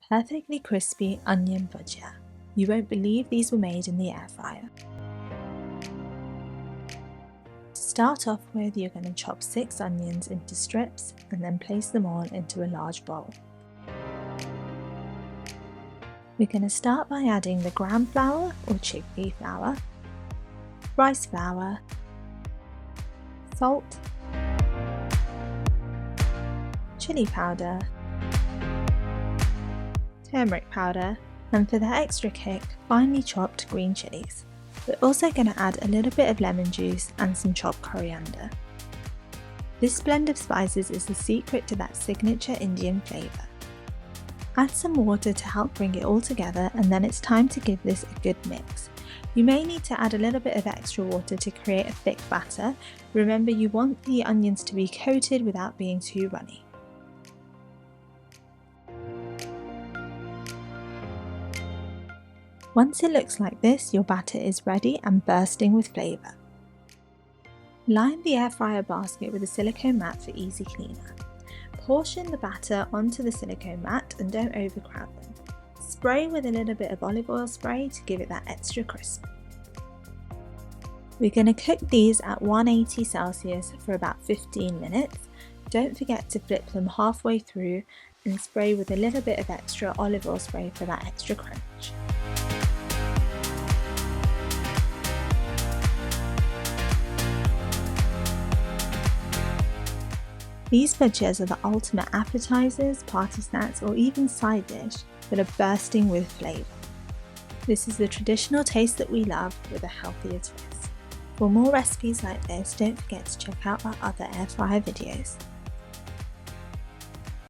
Perfectly crispy onion bhaji. You won't believe these were made in the air fryer. To start off with, you're going to chop 6 onions into strips and then place them all into a large bowl. We're going to start by adding the gram flour or chickpea flour, rice flour, salt, chili powder, turmeric powder, and for the extra kick, finely chopped green chilies. We're also going to add a little bit of lemon juice and some chopped coriander. This blend of spices is the secret to that signature Indian flavour. Add some water to help bring it all together, and then it's time to give this a good mix. You may need to add a little bit of extra water to create a thick batter. Remember, you want the onions to be coated without being too runny. Once it looks like this, your batter is ready and bursting with flavour. Line the air fryer basket with a silicone mat for easy cleaner. Portion the batter onto the silicone mat and don't overcrowd them. Spray with a little bit of olive oil spray to give it that extra crisp. We're going to cook these at 180 Celsius for about 15 minutes. Don't forget to flip them halfway through and spray with a little bit of extra olive oil spray for that extra crunch. These bhajis are the ultimate appetizers, party snacks, or even side dish that are bursting with flavour. This is the traditional taste that we love with a healthier twist. For more recipes like this, don't forget to check out our other air fryer videos.